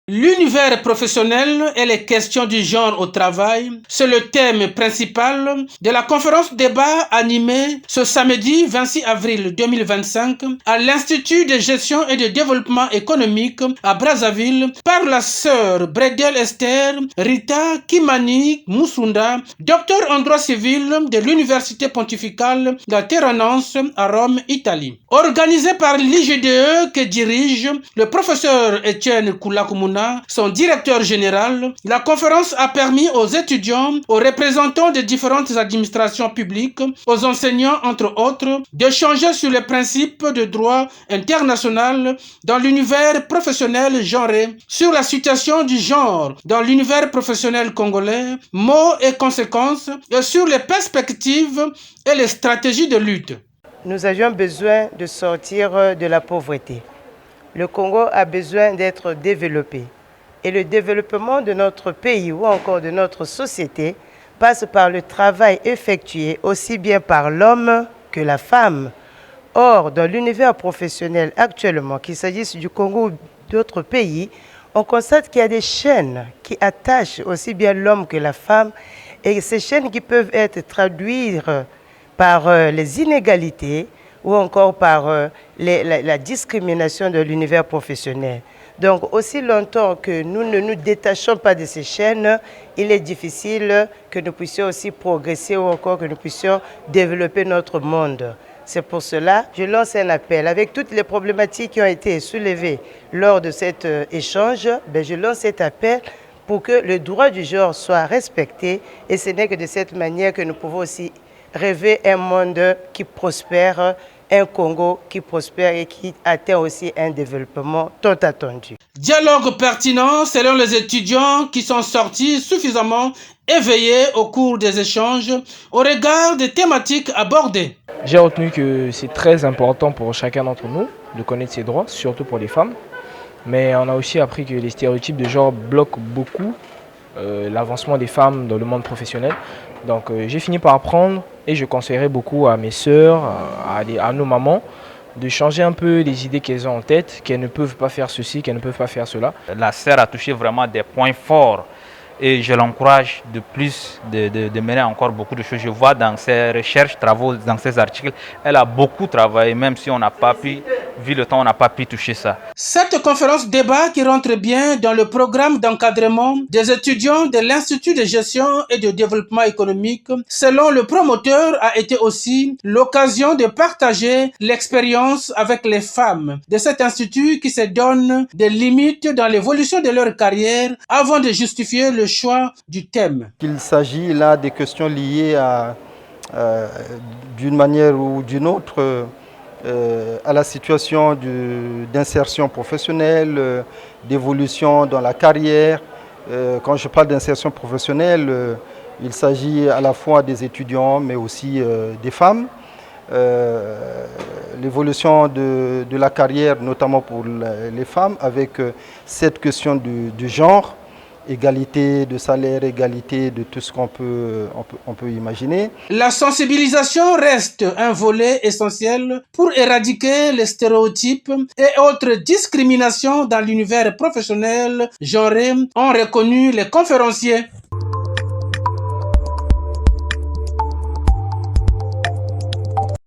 L'univers professionnel et les questions du genre au travail, c'est le thème principal de la conférence débat animée ce samedi 26 avril 2025 à l'Institut de gestion et de développement économique à Brazzaville par la sœur Bredel Esther Rita Kimani Musunda, docteur en droit civil de l'Université pontificale Lateranense à Rome, Italie. Organisée par l'IGDE que dirige le professeur Etienne Koulakoumuna, son directeur général, la conférence a permis aux étudiants, aux représentants des différentes administrations publiques, aux enseignants entre autres, d'échanger sur les principes de droit international dans l'univers professionnel genré, sur la situation du genre dans l'univers professionnel congolais, mots et conséquences, et sur les perspectives et les stratégies de lutte. Nous avions besoin de sortir de la pauvreté. Le Congo a besoin d'être développé. Et le développement de notre pays ou encore de notre société passe par le travail effectué aussi bien par l'homme que la femme. Or, dans l'univers professionnel actuellement, qu'il s'agisse du Congo ou d'autres pays, on constate qu'il y a des chaînes qui attachent aussi bien l'homme que la femme et ces chaînes qui peuvent être traduites par les inégalités ou encore par la discrimination de l'univers professionnel. Donc, aussi longtemps que nous ne nous détachons pas de ces chaînes, il est difficile que nous puissions aussi progresser ou encore que nous puissions développer notre monde. C'est pour cela que je lance un appel. Avec toutes les problématiques qui ont été soulevées lors de cet échange, je lance cet appel pour que le droit du genre soit respecté. Et ce n'est que de cette manière que nous pouvons aussi rêver un monde qui prospère, un Congo qui prospère et qui atteint aussi un développement tant attendu. Dialogue pertinent selon les étudiants qui sont sortis suffisamment éveillés au cours des échanges au regard des thématiques abordées. J'ai retenu que c'est très important pour chacun d'entre nous de connaître ses droits, surtout pour les femmes. Mais on a aussi appris que les stéréotypes de genre bloquent beaucoup l'avancement des femmes dans le monde professionnel. Donc j'ai fini par apprendre et je conseillerais beaucoup à mes sœurs, à nos mamans, de changer un peu les idées qu'elles ont en tête, qu'elles ne peuvent pas faire ceci, qu'elles ne peuvent pas faire cela. La sœur a touché vraiment des points forts et je l'encourage de plus de mener encore beaucoup de choses. Je vois dans ses recherches, travaux, dans ses articles, elle a beaucoup travaillé, même si on n'a pas pu, vu le temps, on n'a pas pu toucher ça. Cette conférence débat qui rentre bien dans le programme d'encadrement des étudiants de l'Institut de gestion et de développement économique, selon le promoteur, a été aussi l'occasion de partager l'expérience avec les femmes de cet institut qui se donnent des limites dans l'évolution de leur carrière avant de justifier le choix du thème. Il s'agit là des questions liées d'une manière ou d'une autre à la situation d'insertion professionnelle, d'évolution dans la carrière. Quand je parle d'insertion professionnelle, il s'agit à la fois des étudiants mais aussi des femmes. L'évolution de la carrière, notamment pour les femmes, avec cette question du genre, égalité de salaire, égalité de tout ce qu'on peut imaginer. La sensibilisation reste un volet essentiel pour éradiquer les stéréotypes et autres discriminations dans l'univers professionnel genré, ont reconnu les conférenciers.